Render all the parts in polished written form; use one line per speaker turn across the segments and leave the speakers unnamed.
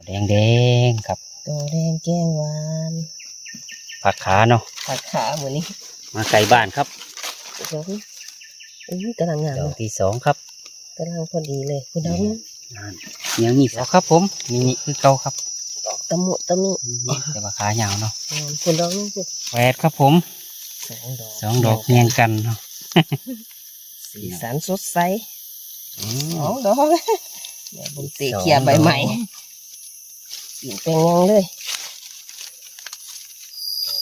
แดงครับ
กอแดงแกงหวาน
ผักขาเนาะ
ผักขาเหมือนนี้
มาไก่บ้านครับ
ดอกกำลังงาม
ดอกที่สองครับ
กำลังพอดีเลยคุณดอกนี้
ยังมีสองครับผมนี่คือเก่าครับ
ดอกตะมุตะมิ
แต่ว่าขายาวเนาะ
คุณดอกนี้สิ
แหวดครับผมสองดอกเนียงกันเนาะ
สีสันสดใส2 ดอกเดี๋ยวผมตีเขี่ยใบใหม่ปิ่นเป็นยังเลย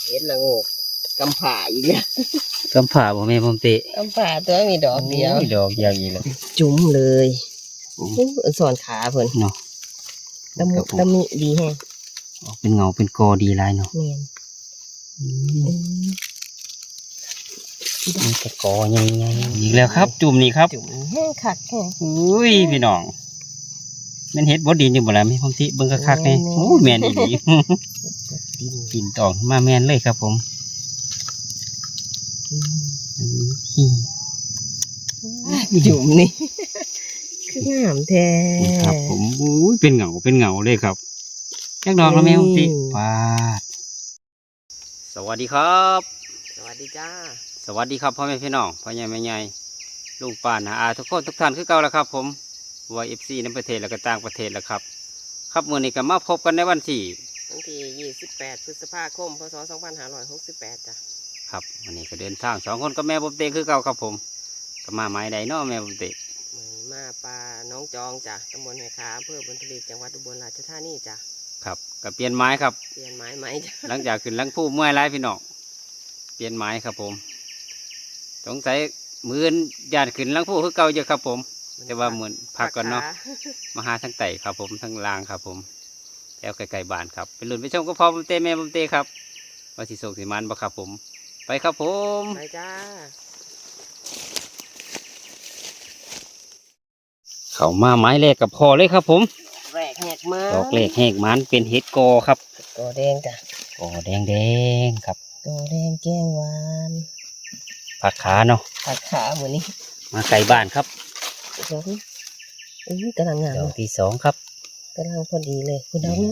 เห็นละโงกกำผ่าอีกแล้ว
กำผ่าบ่แม่ผมเตะ
กำผ่าตัวมีดอกเดียว
ดอกเดียวอีกแล้ว
จุ๋มเลยสอนขาเพิ่น
เนาะ
ตะมุตะมิดีแฮะ
เป็นเงาเป็นกอดีลายเนาะ
เนียน
มีแต่กอใหญ่ๆอีกแล้วครับจุ่มนี่ครับ
จุ๋มแห้งคักแห้ง
อุ้ยพี่น้องมันเฮ็ดบ่ดินอยู่บ่ล่ะแม่ผมติเบิ่งคักๆนี่โอ้แม่นอีหลีดินตองมาแม่นเลยครับผม
จุ่มนี่คืองามแท้
ครับผมอุ้ยเป็นเงาเลยครับจักดอกแล้วแม่ผมติปาดสวัสดีครับ
สวัสดีจ้า
สวัสดีครับพ่อแม่พี่น้องพ่อใหญ่แม่ใหญ่ลุงป้าน้าอาทุกคนทุกท่านคือเก่าแล้วครับผมวายFCในประเทศและก็ต่างประเทศแล้วครับครับมื้อนี้ก็มาพบกันในวันที่
28 พฤษภาคม พศ 2568จ้ะ
ครับวันนี้ก็เดินทาง2 คนกับแม่ผมเตคือเก่าครับผมก็มาไม้ใดเนาะแม่ผมเต
มาปลาน้องจองจ้ะตำบลไหขาอำเภอบุญทลีจังหวัดอุบลราชธานีจ้ะ
ครับก็เปลี่ยนไม้ครับ
เปลี่ยนไม้ไหมจ้ะ
หลังจากขึ้นหลังผู้เมื่อยไรพี่น้องเปลี่ยนไม้ครับผมสงสัยมือนญาติขึ้นหลังผู้คือเก่าเยอะครับผมแต่ว่าเหมือนพักก่อนเนาะมาหาทั้งไต่ครับผมทั้งลางครับผมแล้วไก่บ้านครับเป็นรุ่นไปชมก็พอผมเตแม่ผมเตครับว่าสิโศกสิมันบ่ครับผมไปครับผม
ไปจ้า
เขามาไม้แรกกับพอเลยครับผม
แรกแหกมา
ดอกแรกแหกมันเป็นเห็ดกอครับ
กอแดงจ้ะ
กอแดงครับ
กอแดงแกงหวาน
ผักขาเนาะ
ผักขาเหมือนนี้
มาไก่บ้านครับ
ดอกกำลังงาม
ดอกที่สองครับ
กำลังพอดีเลยคุณดอกนี้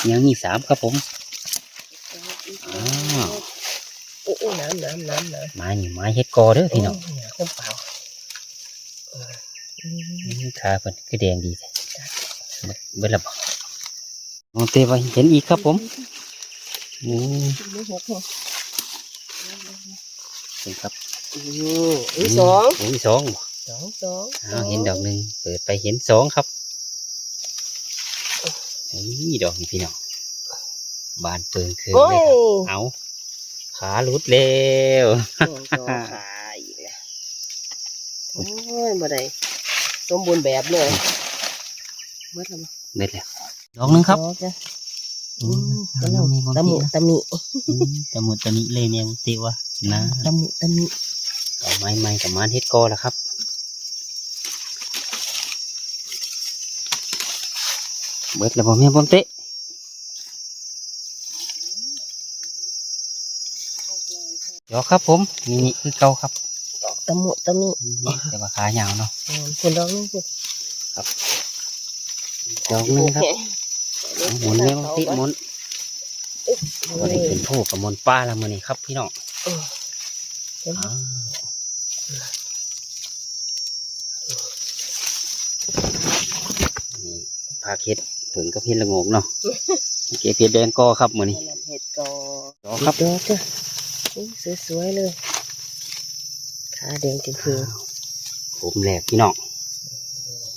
ยังมี3ครับผม
น้ำ
ไม้เห็ดกอเด้อพี่น้อง
ข้าวเปล่า
ขาเพิ่นคือแดงดีเลยเบิ่งละบ่มองเตว่าเห็นอีกครับผมเป็นครับ
สอง
เห็นดอกหนึ่งเปิดไปเห็น2ครับนี่ดอกนี้พี่น้องบานเปิงคืนเลยครับเอาขาหลุดเร็ว
ขาอีกแล้วโอ้ยบ่ได้สมบูรณ์แบบเลยเ
ม็ดแล้วดอกนึงครับ
ตะมุตะมิ
เลยเนี่ยติวะนะ
ตะมุตะมิ
เอาไม้กับมันเฮ็ดกอแล้วครับเบิดแล้วบ่แม่บ่เตะดอกครับผมนี่คือเก่าครับ
ตะมุตะมิ
แต่ว่าขายาวเนาะ
คุณดอกนี่สิ
ครับดอกนึงครับหมุนแม่บ่ติหมุนก็ได้เป็นผู้กับมนป้าแล้วมื้อนี้ครับพี่น้องนี่พาเฮ็ดผึ่งกับเฮ็ดละโงกเนาะเก็บเฮ็ดแดงกอครับมื้อนี้
เฮ็ดกอ
ดอกครับ
สวยๆเลยขาแดงจริงคือ
ผมแหลกพี่น้อง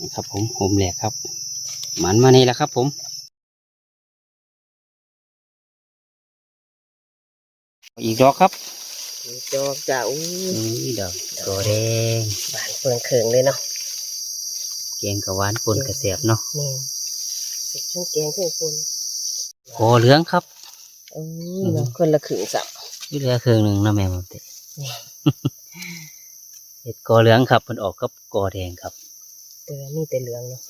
นะครับผมแหลกครับมันมานี่แหละครับผมอีกดอกครับ
ดอกจ้า
ดอกกอแดง
บานเปิงเขิงเลยเนาะ
แกงกะหวานปนกระเสียบเนาะ
นี่สิช่างแกงเครื่องปน
กอเหลืองครับ
คนละขึงสับ
เหลือครึ่งหนึ่งนะแม่ผมเตะเห็ดกอเหลืองครับมันออกกับกอแดงครับ
นี่แต่เหลืองเนาะ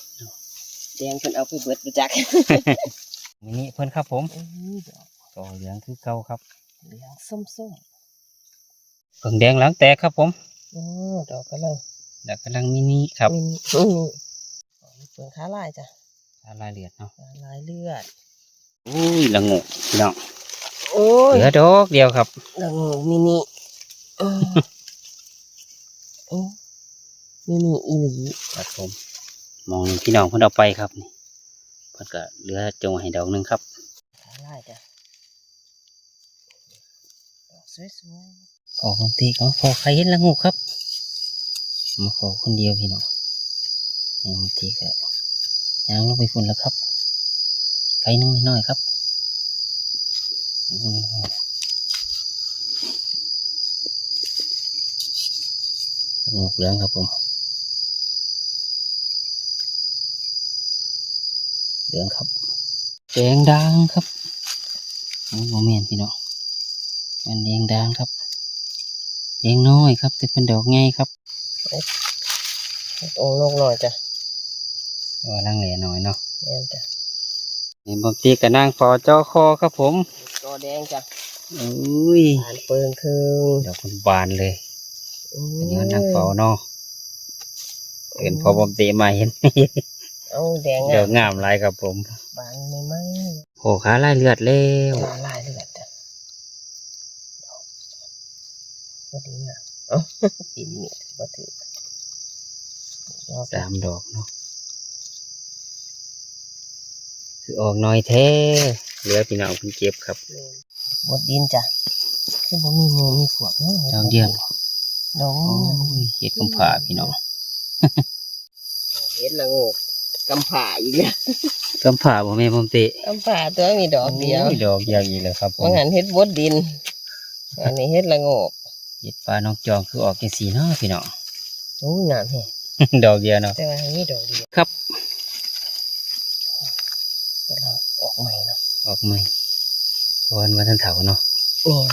แดงเพิ่นเอาไปเบิดรู้จัก
นี่เพิ่นครับผมกอเหลืองคือเก่าครับ
เหลืองส้ม
เพิ่งแดงหลังแตกครับผม
ดอกกำลัง
มินิครับ
เปิงขาลายจ้ะ
ข ลายเลือดเนาะ
ลายเลือด
อุ้ยละงกพี่น้อง
โอ้ย
เหลือดอกเดียวครับ
ละงูมินิเออโอ้มินิอีหลี
ครับผมมองพี่น้องเพิ่นเอาไปครับนี่เพิ่นก็เหลือจงให้ดอกหนึงครับ
ลายจ้ะดอกสวย
ขอคนตีขอใครเห็นละงูครับมาขอคนเดียวพี่น้องนี่บางทีก็ย่างลงไปฝุ่นแล้วครับไก่นึงน้อยๆครับละงูเหลืองครับผมเหลืองครับแดงด่างครับโอ้โหแม่นพี่น้องมันแดงด่างครับแดงน้อยครับแต่เป็นดอกไงครับ
ๆองค์ลงหน่อยจ้ะ
ว่าลังเหลน้อยเนาะ
แม่นจ้ะ
นี่บางทีก็นั่งพอจอคอครับผม
กอแดงจ้ะ
อุ้ย
บานเปิงครึ่ง
ดอกมันบานเลยอันนี้มันนั่งเฝ้าเนาะเห็นพอบอมตีมาเห็น
เอาแดง
เดี๋ยวงามหลายครับผม
บานไม่ไหม
โอ้ขาลายเลือดเร็ว
ลายเลือดจ้ะพอดีงามเอ้าปีนี้มาถือ
3 ดอกเนาะคือออกน้อยแท้เหลือพี่น้องเพิ่นเก็บครับ
บดดินจ้ะคือบ่มีหมูมีพวกเนาะ
ดอกเดียว
ดอก
โอ้ยเห็ดกำผาพี่น้อง
เห็ดละโงกกำผ่าอีกแล้ว
กำผาบ่แม่บอมตี
กำผ่าตัวมีดอกเดียว
โดอกเดียวอีกแล้วครับผม
ว่างั้นเห็ดบดดินอันนี้เห็ดละโงก
เห็ดปลาน้องจองคือออกจังซี่เนาะพี่น้อง
โอ้ยงามแฮะ
ดอกเดียวเนาะ
แต่ว่ามีดอกเดียว
ครับ
แต่เราออกใหม่เนาะ
ออกใหม่เพราะวันทันเถาเนาะ
แม่น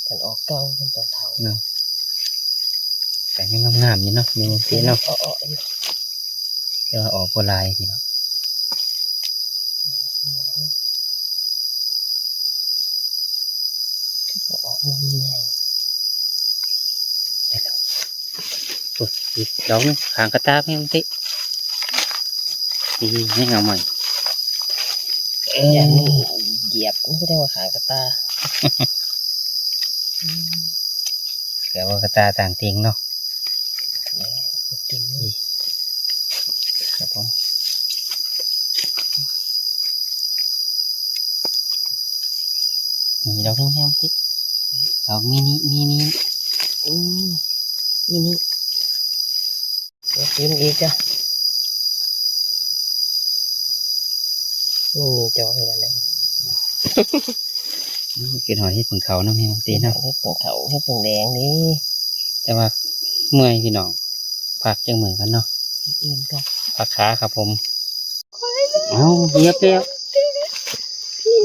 กันออกเก่ากันต่อเถา
เนาะแต่ยังงามๆอยู่เนาะมีบอมตีเนาะ
อ้อๆอยู่
แต่ว่าออกบ่หลายพี่น้อง
ออกมันใหญ่
ปุ๊บอีกดอกหนึงขางกระตาแม่บอมตีนี่ให้เงาใหม่
อย่างนี้เหยียบไม่ได้ว่าขากระตา
แต่ว่ากระตาต่างเตียงเนาะ
จริงนี่
ครับผมมีดอกหนึงแม่บอมตีดอกมินิ
นี่นี่เดี๋ยวกินอีกจ้ะนี่มีจอให้กันเลย
กินหอยที่ผงเขาเนาะแม่บอมตีเนาะ
เห็ดเปิงเขาเห็ดเปิงแดงนี่
แต่ว่าเมื่อยพี่น้องพักจังเหมือนกันเนาะ
เอียนกัน
พักขาครับผมเอาเหยียบแล้ว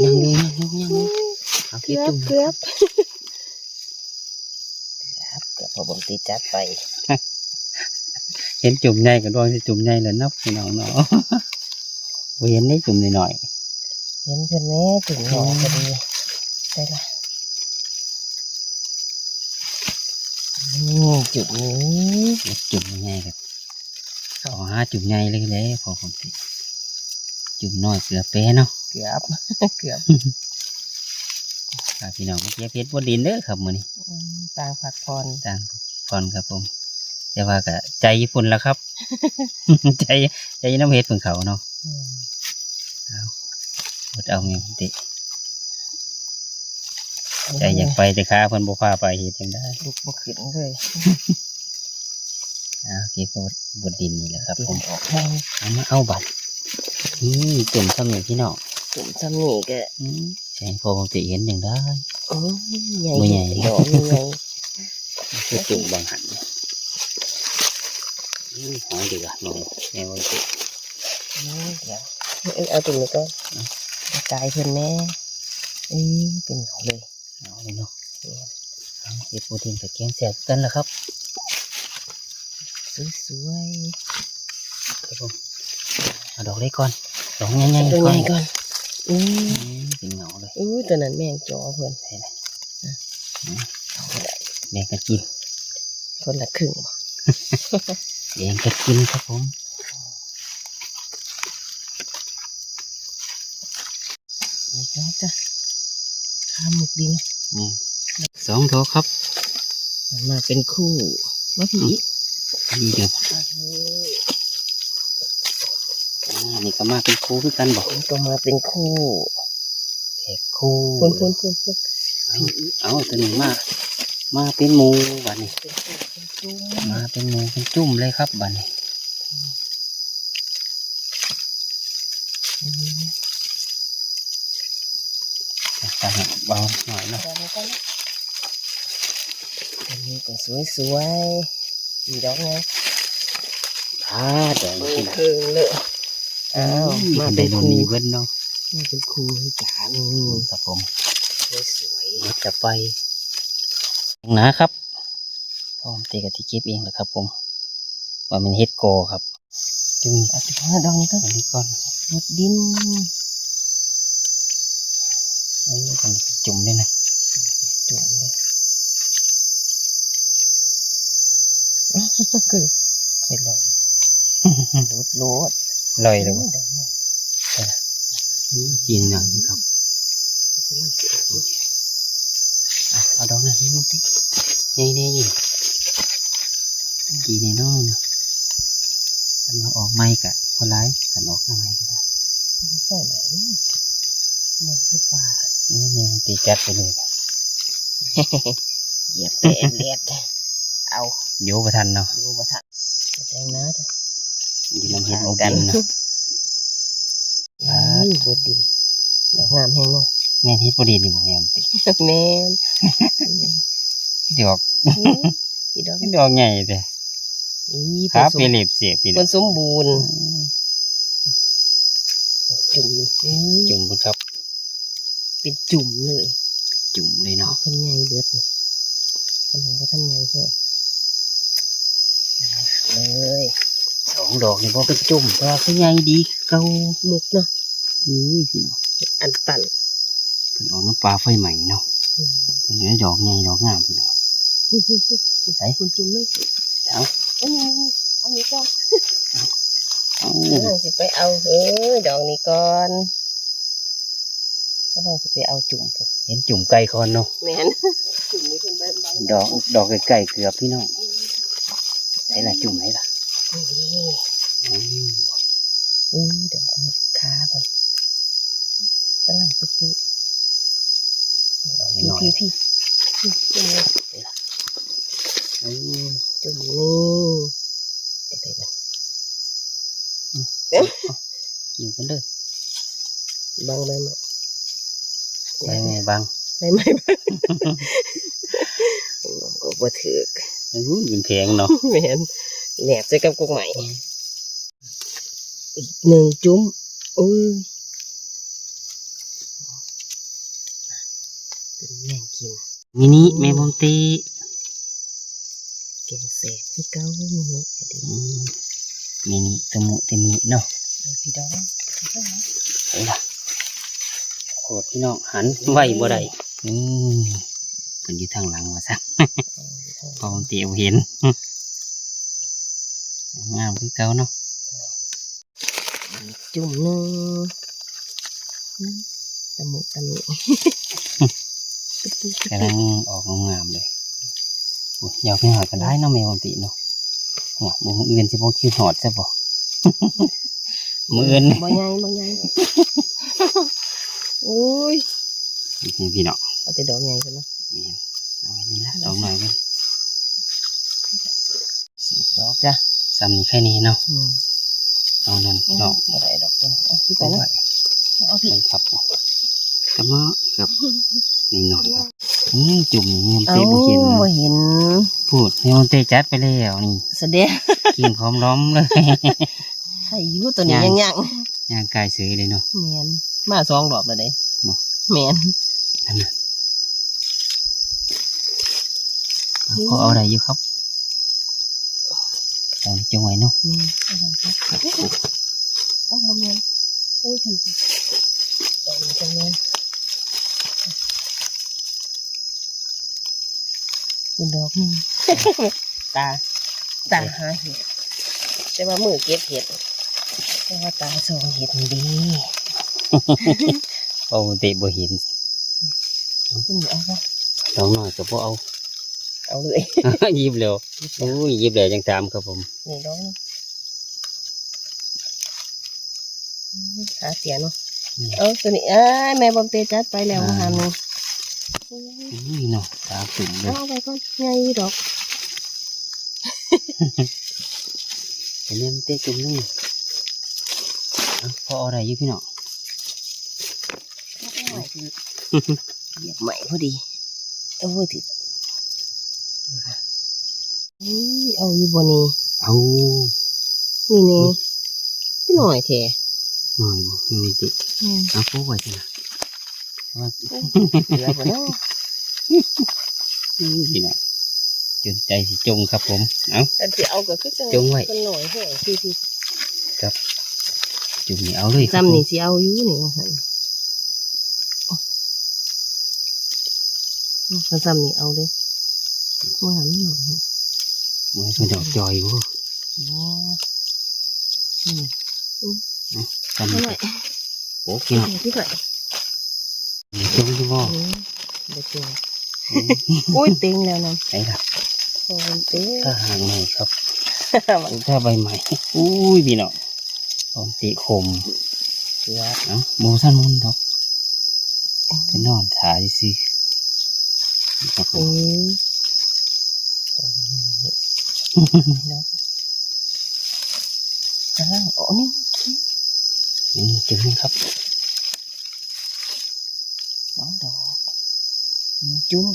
ยังเลยยังเอาคิดจุ่ม
เกือบพอบมตีจัดไป
เห็นจุ่มใหญ่กับดวงที่จุ่มใหญ่เลยนับพี่น้องเนาะเห็นได้จุ่มหน่อย
เห็นเพื่อนแม่ถึงหอพอดีได้ละจุดนี้
ๆจุ่มใหญ่ครับเอาจุ่มใหญ่เลยพอผมติจุ่มน้อยเกลือเป๊ะเนาะ
เกือบ เกือบ
พี่น้องเมื่อกี้เพชรบนดินเด้อครับมื้อนี้
ต่างผักพร
ต่างพรครับผมแต่ว่าก็ใจญี่ปุ่นแล้วครับ ใจน้ำเฮ็ดเพิ่งเขาเนาะเอาอดเอาเงี้ยติใจอยากไปแต่ขาเพิ่นบ่พาไปเฮ็ดจังได้
ลุกบกขึ้นเลย
เก็บบนดินนี่แหละครับผม
ออกแห้ง
เอามาเอาบัตรตุ่มซ้ำหนึ่งพี่น้อง
ตุ่มซ้ำนี่ก็
ใช่พอปกติเห็นอย่างได้
โอ้ยใหญ่
บ่ใหญ่
ดอกใหญ่
คือจุ่มบางหันหอยดีกว่าหน่อยแม่ว่าสิ
เดี๋ยวเอาตรงนี้ก็กายเพื่อนแม่เป็นเขาเลย
เอาเลยเนาะเอาเก็บโปรตีนกับแกงแสบกันแล้วครับ
สวย
ครับผมเอาดอกเล็กก่อนดอกใหญ่
ๆตัว
ๆก่อน
ใหญ่ก่อน
เป็นเงาเลย
ตัวนั้นแม่งจอเพื่อน
ใช่เลยแบ่งกันกิน
คนละครึ่ง
แบ่งกันกินครับผม
ดอกจ้ะข้ามหมกดิน
นี่2 ดอกครับ
มันมาเป็นคู่มาผี
นี่เดี๋ยวนี่ก็มาเป็นคู่คือกันบอก
มันก็มาเป็นคู่
แขกคู่
พุ่น
เอาตัวนี้มาเป็นหมูบัดนี้
เป็นจุ้ม
มาเป็นหมูเป็นจุ่มเลยครับบัดนี้จะเบาหน่อยเนาะ
อันนี้ก็สวยๆมีดอกไง
เดี๋ยว
มื
นี่
อ
นะ
ครึ่งเลยอ้าวมา
ได้
เป็น
โดน
คู่
นี้เบิ้ลเนาะ
มาเป็นคู่ให้จาน
ครับผม
สวย
จะไปนะครับพร้อมเตะกะทิเก็บเองแหละครับผมว่าเป็นเฮ็ดโกครับจุ่ม
ๆเอาไปทอดดอกนี้ก็
อันนี้ก่อน
หมดดิน
อันนี้จุ่มด้วยนะ
จวนเลยคือเคยลอยโลด
ลอยเลยวะ
เดี๋ยวหน่อย
จีนหน่อยครับเอาดอกนั้นนี่ลูกติ๊กนี่จีนน้อยเนาะกันมาออกไม้กะคนร้ายกันออกไม้ก็ได้
ใส่ไหมมองที่ป่า
นี่มันตีจัดไปเลยครับ
เหยียบแตะเลียดเอา
โยประทันเนาะ
ดูมาถักแดงนะจ้ะ
อยู่ลำเห็นกันเนาะ
บดดินดอกงามแห้งเนาะ
แม่นเฮ็ดพอดีนี่บอกแม่ติ
แม่น
ดอก
พี่ดอก
ดอกใหญ่เลย
นี่
ครับเปรียบเสียพี่
คนสมบูรณ์จุ่มนี่
จุ่มพุ่นครับ
เป็นจุ่มเลย
จุ่มเลยเนาะ
เพิ่นใหญ่เบิดนี่ขนมก็ท่านใหญ่แค่เลย
2 ดอกนี่บ่เป็นจุ่มแต่ว่าคือใหญ่ดีเก่า
หมุกเนาะ
พี่เนาะ
อันตัน
เพิ่นออกน้ำปลาไฟใหม่เนาะเพิ่นเหลือดอกใหญ่ดอกงามพี่เนาะ ใส่
คุณจุ่มเลย
เอา
เอานี้ก่อน
เอา
กำลังสิไปเอาดอกนี้ก่อนกำลังสิไปเอาจุ่มพุ่น
เห็นจุ่มไก่ก่อนเนาะ
แม่นจุ่มนี้เป็นใบ
ดอกไก่เกือบพี่น้องไหนล่ะจุ่มไหนล่ะ
นี่
อืม
เดี๋ยวขาเพิ่นกำลังตุ๊ก
ดอก
พี่
น้อย
พี่จุ่มเลย
อืม
จุ่มนี่เด็กๆมัน
กินกันเลย
บังใบไม้
ไปแม่บัง
ใบไม้บังก็บ่ถือก
ยินแพงเนาะ
แม่นแหนบใส่กับกุกใหม่อีกหนึ่งจุ่มอุ้ยเป็นแม่งกิน
มินิแม่บอมตี
แกงแสบที่เก้านี่นี่
มินิตะมุตะมิเนาะ
พี่ดาว
ไปล่ะโคตรพี่น้องหันไหวบ่ได้เพิ่นอยู่ทางหลังว่าซะพอผมตีเอาเห็นงามคือเก่าเนาะ
จุ่มหนึ่งตะมุตะมิ
กำลังออกงามเลยโอ้ยอยากไปหากันได้เนาะแมวติเนาะหัวมืออื่นสิบ่คิดหอดซะบ่ มืออื่น
บ่ใหญ่บ่ใหญ่โอ้ย
นี่พี่น้อง
เอาแต่ดอกใหญ่กันเนาะ
นี่เอาไว้นี่ละดอกหน่อยเพิ่น
ดอกจ้ะ
ซ้ำนี่แค่นี้เนาะเอานั่นพี่น้อง
บ่ได้ดอกตัวเอาพี่ไป
เอา
นะ
ไว้
เอาพี่
เป็นครับกระเมาะครับนี่หน่อยครับจุ่มเงิน
เอา
เตะบ่เห็น
บ่เห็น
พูดให้มันเตะจัดไปแล้วนี่
แสดง
กินพร้อมล้อมเลย
ใครอยู่ตัวนี้
ยั
ยัง ง
ย่างกายเสยเลยเนาะ
แมนมาสองดอกแล้วเด้
บ่
แมน
นั่นน่ะก็เอาได้อยู่ครับเอาจังไว้เนาะ
แมนอะไรครับโอ้บ่แมนโอ้ยพี่ดอกนี้จังแมนคุณดอกหนึง ตาหาเห็ดแต่ว่ามือเก็บเห็ดแต่ว่าตาส่องเห็ดนี่ดี
เอาเตะบ่เห็น
ขึ้นเอาปะ
ดอกน้อยก็บ่เอา
เอาเลย
หยิบเร็วโอ้ยหยิบแล้วจังตามครับผม
นี่ดอกนึงหาเสียเนาะเอาตัวนี้แม่บอมเตจัดไปแล้วมาหาหนู
นี่เนาะตาตุ่มเลย
เอาไปก่อนไงดอก
เห็นไหมมันเตะจุ่มนึงพออะไรอยู่พี่เนาะ
เหยียบใหม่พอดีเอาไว้ถือเอาอยู่บนนี้
เอา
นี่นี่พี่หน่อยแท้
หน่อยบ่มีติเอาพวกไว้สินะว่า
เหลือบ่เนาะ
พี่เนาะจนใจสิจงครับผมเอา
แต่ที่เอาก็คือจัง
จงไว้
เป็นหน่อยแท้ที่
จุ่มนี่เอาเลยครับ
ซ้ำนี่สิเอาอยู่นี่ว่าซั่นซ้ำนี่เอาเลยมาหาไม่หน่อย
มือเป็นดอกจอยบ่
โอ้นี่
กัน
เท่าไหร่
โอ้พี่เนาะ
ที่ไหน
จงที่บ่
เด็กเลยอุ้ยเต็งแล้วนะ
ไอ้ล่ะ
โอ้ยเต็ง
ถ้าห่างใหม่ครับถ้าใบใหม่อุ้ยพี่เนาะผมติคม
เสือ
เอ้าโมสั้นมุนดอกไปนอนถ่ายสิครับผ
อื
ม
มตัวใหญ่เลยเนาะกำลังอ๋อนี่
จุ่มครับ
สองดอกมีจุ้ม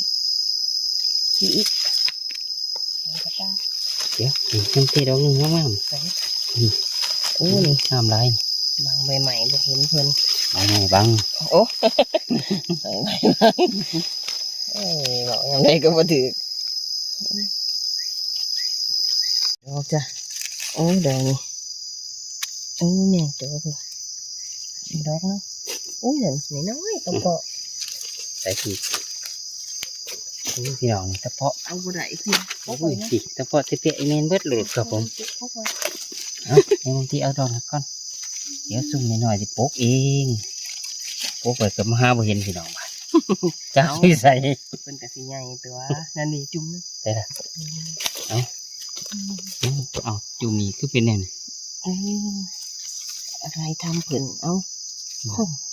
ที่อีกเอากระตา
เดี๋ยวมันเตะดอกหนึ่งงาม
ใส่
ๆโอ้นี่งามไร
บางใบใหม่บ่เห็นเพิ่น
ใบไงบัง
โอ้ ใบใหม่บางเอ้ยบอกยังไงก็บ่ถือดอกจ้ะโอ้ดอกนี่โอ้เนี่ยตัวเพิ่นดอกเนาะโอ้ยเดี๋ยวนี่น้อยต้องเกาะ
ใส่ผิดพี่น้องตะเพาะ
เอาบ่ได้พี่
โอ้ยสิตะเพาะเตะไอเมนเบิดหลุดครับผมเอาในบางทีเอาดอกนั้นก่อนเดี๋ยวซุ่มหน่อยๆสิโป๊กเองโป๊กไปกับมหาบ่เห็นพี่น้องบ้านจ้าไม่ใส่
เป็นกะสิใหญ่ตัวนั่นนี่จุ่มนะ
ได้ละเอาจุ่มนี่คือเป็นแน่น
เอออะไรทำเพิ่นเอา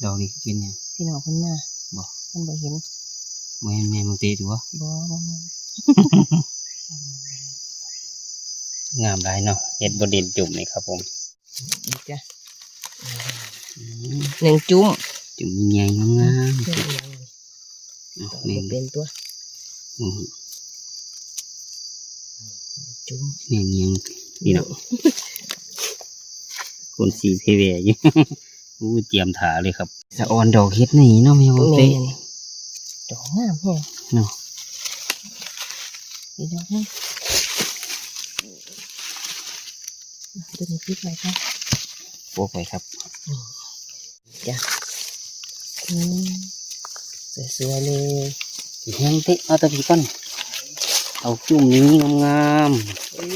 ดอกนี่คือเป็นแน่น
พี่น้องเพิ่นมา
บ่
เพิ่นบ่เห็น
แม่แม่บางทีตัว
บ่บ่
งามหลายเนาะเห็ดบดินจุ่มนี่ครับผม
อีกจ้ะหนึ่งจุ่ม
จุ่มใหญ่งาม
เพิ่น
ๆ
เอา
นี่
เป็นตัว
อืม
จุ่ม
แม่เงียงพี่น้องคนสีเพเวอยู่ อู้เตรียมถาเลยครับสะออนดอกเห็ดนี่เนาะแม่บาง
แม่
ที
นดอกงามแฮะ
เนาะ
อีกดอกหนึงตัวนี้ปิดไว้ค่ะ
โป๊กไปครับ
จ้ะอืมสวยๆเลย
สีแห้งเตะเอาตะพีก่อนเอาจุ่มนี้งาม
อุ้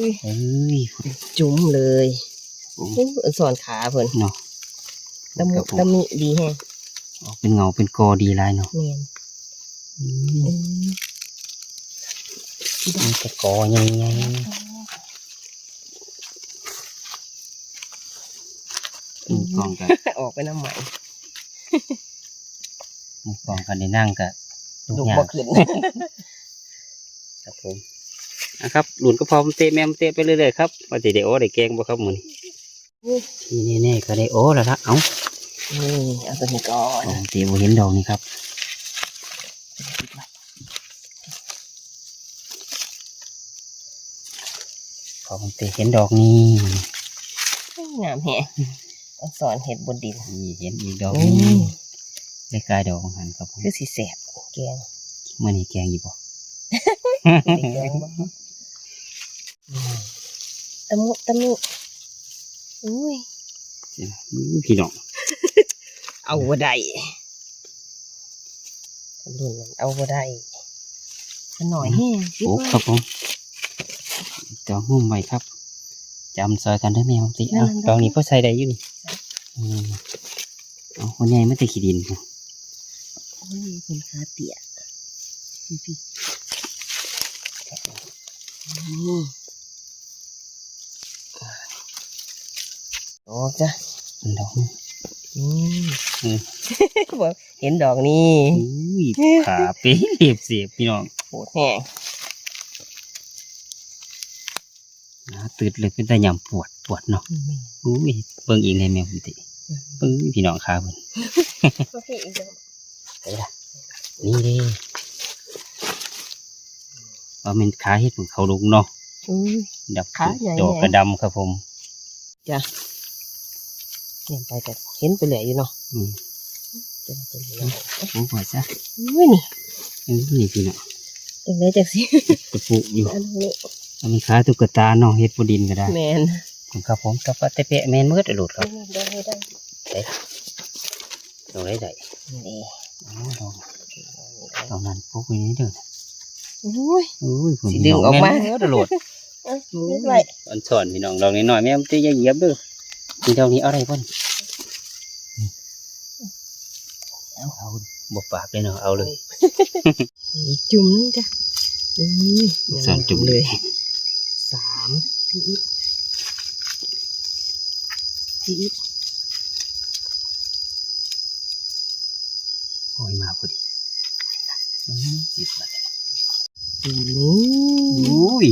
ย
ๆเอ้ย
จุ่มเลย
ผม
เพิ่นสอนขาเพิ่น
เนาะ
ตะมุตะมิดีแฮะ
ออกเป็นเงาเป็นกอดีหลายเนาะ
แม่น
อืม
อืม
มันจะกอใหญ่ๆกองกัน
ออกไปน้ำใหม่
กองกันในนั่งกับลู
ลู
ก
ก
ยา
บ่ขึ้น
ครับผมนะครับหลุนก็พร้อมเตะแม่มเตะไปเรื่อยๆครับว่าจะได้โอ้ได้แกงบ่ครับมือนี่นี่แน่ๆก็ได้โอ้แล้วละเอ้า
นี่เอาตัวนี้ก่อน
ผมเตะบ่เห็นดอกนี่ครับพอผมเตะเห็นดอกนี้
งามแฮะเอาสอนเห็ดบนดิน
นี่เห็นอีกดอก
โอ้
นี้
ย
ได้กลายดอกของหันครับผม
คือสีแสบแกง
มื่อนี้แกงอยู่บ่
แกงบ่ตะมุตะมุอุ้ย
พี่น้อง
เอาบ่ได้รุ่นนั้นเอาบ่ได้ขน่อยแห้ง
โอ้ครับผมดอกมุ่มใหม่ครับจำซอยกันได้ไหมครับสิอ่ะดอกนี้พ่อใส่ได้อยู่นี่อืม เอาคนใหญ่ไม่ได้ขี้ดิน
โอ้ยเป็นขาเตี่ยพี่นี่ออกจ้ะ
มันดอก
อืม
อืม
บอกเห็นดอกนี่
อุ้ยขาเปียบเสียบพี่น้อง
โหดแห้ง
นะตืดเลยเป็นตาหยำปวดเนาะอุ้ยเบิ่งอีกในแมวพี่ติเบิ่งพี่น้องขาเพิ่น
โอเคอีกแล้ว
ไปละนี่เด้ว่ามันขาเฮ็ดของเขาลุงเนาะ
อุ้ย
ดับ
ขาใหญ่
ดอกกระดำครับผม
จ้ะเนี่ยไปแต่เห็นไปเหลืออยู่เนาะ
อืม
จะมาตัวนี้
โอ้โหจ้ะ
อุ้ยนี่
นี่พี่น้อง
จังไรจังสิ
กระปุกอยู่
อันนี้
แล้วมันขาตุ๊กตาเนาะเฮ็ดบ่ดินก็ได้
แมน
ผมครับผมกับว่าแต่เปะแม่นมืดอรุดครับ
ได้ได้
ได้ดอกได้
นี่
อ๋อดอกนั้นปุ๊บไว้นี่เด้อ
อุ้ย
อุ้ยผม
สิดึงออกมา
แนมืดอรุด
ไม่ไหว
อันสอนพี่น้องดอกนี้หน่อยแม่มันจะอย่าเหยียบเด้อนี่ดอกนี้เอาอะไรเพิ่นเอาบ่ปากเลยเนาะเอาเลย
อีกจุ่มนึงจ้ะอุ้ย
สอนจุ่ม
เลย3พี่อีกพี่อีก
โอ้ยมาพอดีจิบมาเลย
จุ่มนี้
อุ้ย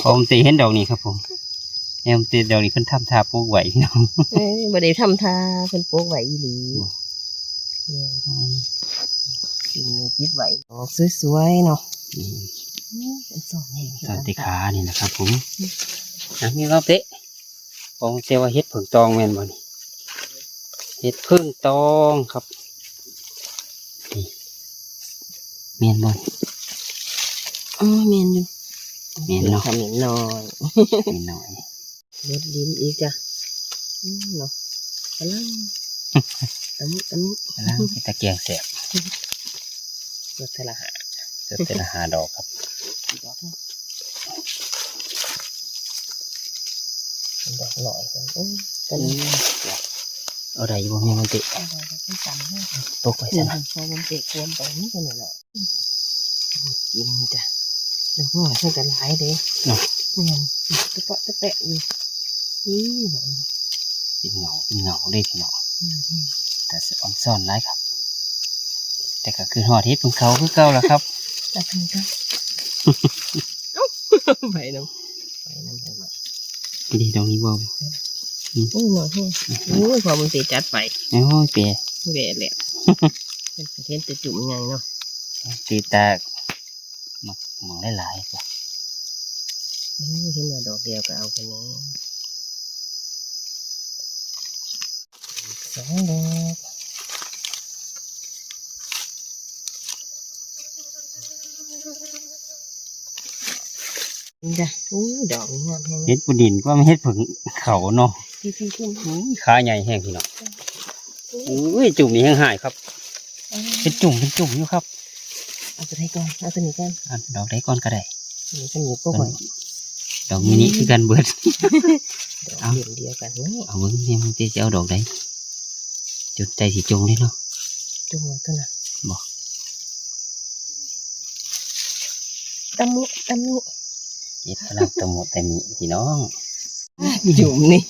ผมตีเห็นดอกนี้ครับผมแอมตีดอกนี้เพิ่นทำท่าปลูกไหวพี่น้อง
บ่ได้ทำทาเป็นโป๊กไหวอีหลีเนี่ยจุ่มนี้ปิดไหวออกสวยๆเนาะเป็นสองแห่ง
สอนติขานี่นะครับผมมีเราเตะผมเชื่อว่าเฮ็ดผึ่งตองแม่นบ่นี่เฮ็ดพึ่งตองครับนี่แม่นบ่นี่
อ๋อแมนอยู่
แม่นเนาะ
ทำเหม็นน้อย
นิดหน่อย
ลดลิ้นอีกจ้ะเนาะกำลังตะมุตะมุ
แล้วตะเกียงแสบ
ลดเทละหา
เกิดเป็นอาหารดอกครับ
ดอกเนาะดอกหน่อยกันกัน
เอาได้บ่แม่มันติ
เอาไปกันจำให้
ตกไว้ซะนะ
พอมันเตะควรไปนี่กันหน่อยกินจ้ะดอกหน่อยเพิ่งจะหลายเลย
เนาะ
เนี่ยตะเปาะตะแปะอยู่นี่หนัง
เป็นเงาเลยพี่น้องแต่สอนซ่อนหลายครับ แต่ก็คือหอดเฮ็ดของเขาคือเก่าแล้วครับ
ตัดกันกันไปน้ำไปมา
ดีดอกนี้บ่
โอ้ยหน่อยแห้งโอ้ยพอมันเตะจัดไป
โอ้ยเปีย
แหวนแหละเป็นเห็นแต่จุ่มไงเนาะ
ตีตาหมองได้หลายจ้ะ
นี่เห็นว่าดอกเดียวก็เอาไปนี้สองดอกนี่จ้ะอู้ดอกนี้งามแห้ง
เฮ็ดปูดินก็ไม่เฮ็ดผึ่งเขาเนาะ
พี่ขึ้น
ขาใหญ่แห้งพี่น้องอุ้ยจุ่มนี่แห้งหายครับ เป็นจุ่มอยู่ครับ
เอาตัวไหนก่อนเอาตัวนี้ก่อน
อันดอกได้ก่อนก็ได้
ตัวนี้ก็หนีก็ไหว
ดอกมินิคือกันเบิด
ดอกเหลี่ยมเดียวกันเนาะ
เอาเบิ้งเนี่ยมันจะเอาดอกใดจุดใจสีจงเลยเนาะ
จุ่มไว้ตัวน่ะ
บอก
ตะมุตะมุ
เฮ็ดกำลังตะหมดแต่มีพี่น้อง
จุ่มนี่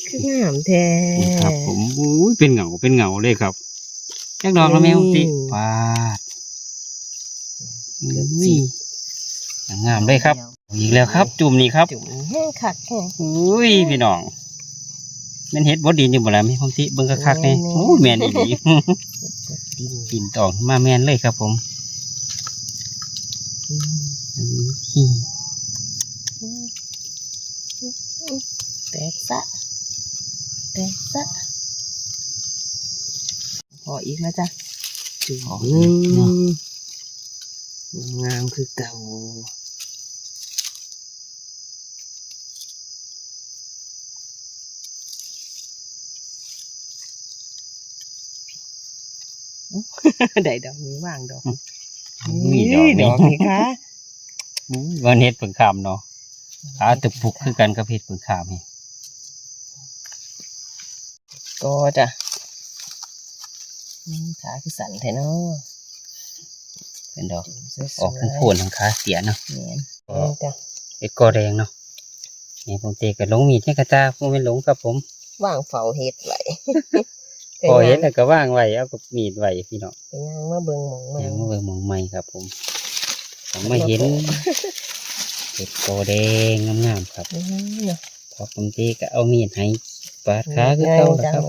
คืองามแท้
นี่ครับผมอุ้ยเป็นเหงาเลยครับแยกดอกแล้วแม่ติปาดอุ้ยงามเลยครับอีกแล้วครับ จุ่มนี่ครับ
จุ่มแห้งขัดแห้ง
อุ้ยพี่น้องแมันเฮ็ดบดดินอยู่บ่ล่ะแม่ผมติเบิ่งคักๆนี่โอ้ยแม่นอีหลี
ดิน
ดินตองมาแม่นเลยครับผมอืม
แตกซะพออีกแล้วจ้ะจุ่มหนึ่งงามคือเก่าได้ดอกนี้ว่างดอก
มีดอก
ด
นี่
อกนี่ค่ะ
วันเฮ็ดเพิ่งขามเนาะขาตึกปุกคือกันกับเฮ็ดเพิ่งขามนี่
ก็จ้ะ ขาคือสั่นแท้เนาะ
เป็นดอก
สวยๆ
ออกทั้งโคนทั้งขาเสียเนาะ
แม่นจ้ะ
เอ็ดกอแดงเนาะนี่ผมเตะกับลงมีดแค่กระจ้าผมเป็นหลงครับผม
ว่างเฝ้าเฮ็ดไว้
พอเห็นแล้วก็ว่างไว้เอากับมีดไว้พี่น้อง
ไปย่างมาเบิ่งหมองมา
ยังมาเบิ่งหมองใหม่ครับผมไม่เห็นเห็ดโกแดงงามๆครับ
เนาะ
พอผมตีก็เอามีดให้ปาดขาคือเก่าแล้วครับ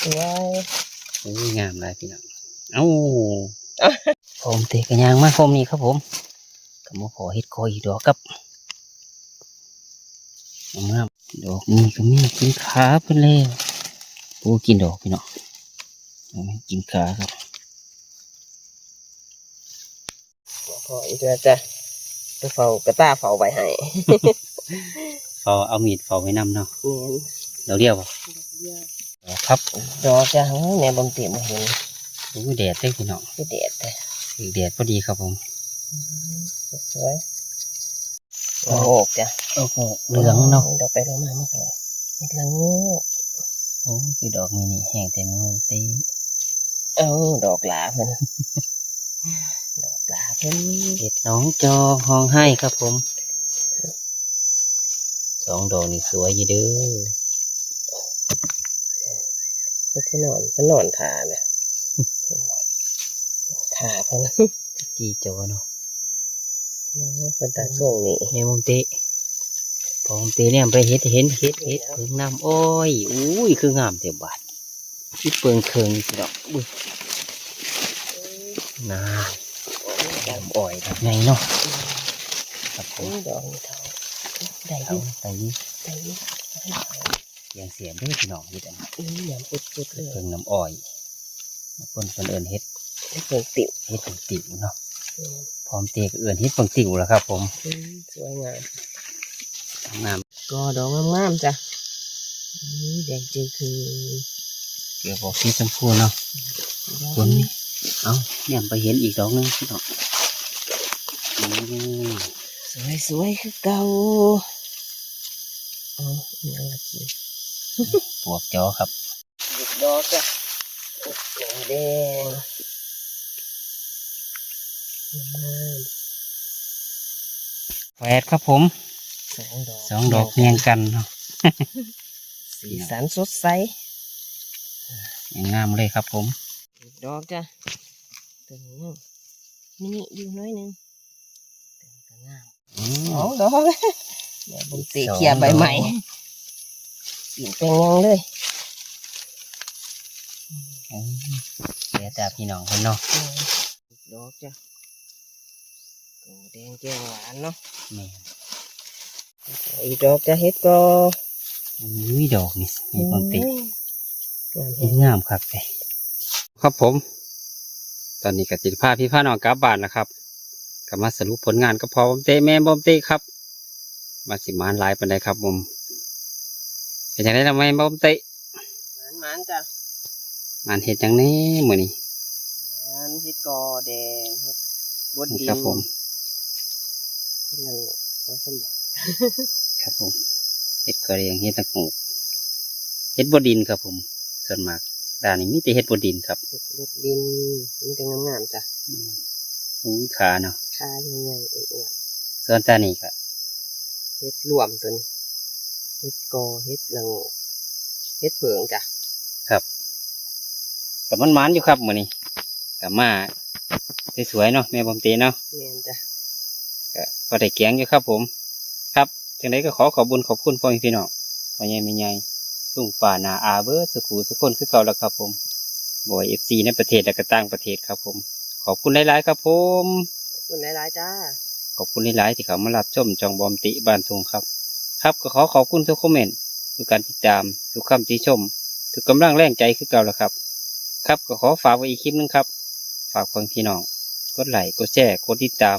สวย
โอ้ยงามหลายพี่น้องเอ้าผมตีกันยางมาคมนี้ครับผมก็มาขอเห็ดโกอีกดอกครับงามๆดอกนี้ก็มีกินขาเพิ่นแล้วปูกินดอกพี่น้องเอามากินขาครับ
ๆพออีกแล้วจ้ะไปเฝ้ากระตาเฝ้าไว้ให้
เฝ้าเอามีดเฝ้าไว้นำเนาะ
แม่น
เราเรียกว่าครับ
ดอกจ้ะโอ้ยแม่บ่เต็มบ่เห็น
โอ้ยแดดเด้พี่น้อง
คือแดดแต่
อีกแดดพอดีครับผม
สวยโอ้โหจ้ะ
โอ้โหเหลืองเนาะ
ดอกไปดอกมาไม่ค่อยเฮ็ดละงู
โอ้คือดอกมินิแห้งเต็มมือตี
เอ้าดอกหลาเพิ่น ดอกหลาเพิ่น
เห็ดน้องจอห้องให้ครับผมสองดอกนี่สวยอยู่เด้อ
เพิ่นนอนทาเนี่ยทาเพิ่น
จีจอเนาะ
เป็นตาช่วงนี้
แม่มุมเตะพอมุมเตะเนี่ยไปเห็ดเพิ่งน้ำอ้อยอุ้ยคืองามเต็มบาทที่เปิงเคืองพี่ดอกอุ้ยน่าดำอ้อยแบบไงเนาะครับผม
ดอกนี้เท่าได้
เอา
ดิ
ไปนี่
ได้ดิ
ยังเสียเด้วยพี่น้องเห็ดอันนี้
หยามปุดๆเลย
เพิ่งน้ำอ้อยคนเอิญเห็ด
เพิ่งติว
เห็ดเพิ่งติ๋วเนาะพร้อมเตะก็เอิญเห็ดเพิ่งติ๋วแล้วครับผม
สวยงาม
งาม
ก็ดอกงามๆจ้ะแดงจริงคือ
เกี่ยวกับสีชมพูเนาะส่วนนี้เอาเนี่ยไปเห็นอีกดอกหนึงพี่น้องนี่
สวยๆคือเก่าอ๋อยังละกิน
ปวกจอครับ
ดอกจ้ะแดงงาม
แหวดครับผม
สองดอก
เรียงกันเนาะ
สีสันสดใส
งามเลยครับผม
อีกดอกจ้ะตัวนี้ยังมินิอยู่น้อยหนึงตัวนี้ก็งาม สองดอกเดี๋ยวผมสีเขียใบใหม่ปีนเป็นยังเลย
เสียดาพี่น้องคนเนาะ
อีกดอกจ้ะโอ้แดงแก้วหวานเนาะ
นี่
อีกดอกจะเฮ็ดก็
อุ้ยดอกนี่มีความติ
งาม
เห็นงามครับเลยครับผม ตอนนี้กติภาพพี่พาน้องกลับบ้านนะครับกลับมาสรุปผลงานก็พอผมเตะแม่บอมเตะครับ มาสิมานหลายปันไดครับผมเป็นจังไดทำไมบอมเตะ
มันจ้ะ
มันเห็ดจังนี้มือนี้
มันเฮ็ดกอแดงเฮ็ดบด
นี่
ดิน
ครับผม
เป็นนั่นสองสามดอก
ครับผมเห็ดกระเรียงเห็ดตะกูเห็ดบดินครับผม ส่วนมากด้านนี้มีแต่เห็ดบดินครับ
เฮ็ดบดดินมันจะงามๆจ้ะ
อุ้ยขาเนาะ
ขาใหญ่ๆอ้วน
ส่วนตานี่ก็
ๆเฮ็ดรวมตัวนี้เฮ็ดกอเฮ็ดละโงกเฮ็ดเผืองจ้ะ
ครับกับมันอยู่ครับมือนี้กับมาสวยๆเนาะแม่บอมเตะเนาะ
แม่นจ้ะ
ก็พอได้เกียงอยู่ครับผม ครับจังไดก็ขอขอบคุญขอบคุณพ่อแม่พี่น้องพ่อใหญ่แม่ใหญ่ลุงป่านาอาเบิร์ดสุขูสุกคนคือเก่าแล้วครับผมบอยFCในประเทศและก็ต่างประเทศครับผม ขอบคุณหลายๆครับผม
ขอบคุณหลายๆจ้า
ขอบคุณหลายๆที่เขามารับชมจองบอมติบ้านทุงครับ ครับก็ขอขอบคุณทุกคอมเมนต์ทุกการติดตามทุกคำติชม ทุกกำลังแรงใจคือเก่าแล้วครับ ครับก็ขอฝากไว้อีกคลิปนึงครับ ฝากพ่อพี่น้องกดไลค์กดแชร์กดติดตาม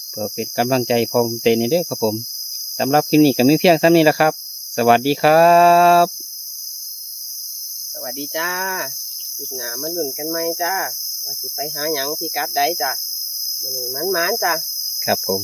เพื่อเป็นกำลังใจพอผมเตนในเด้อครับผมสำหรับคลิปนี้ก็มีเพียงเท่านี้แหละครับ สวัสดีครับ
สวัสดีจ้าติดหนามาลุ้นกันไหมจ้าว่าสิไปหาหยังพี่กัดได้จ้ะมื้อนี้มันๆจ้ะ
ครับผม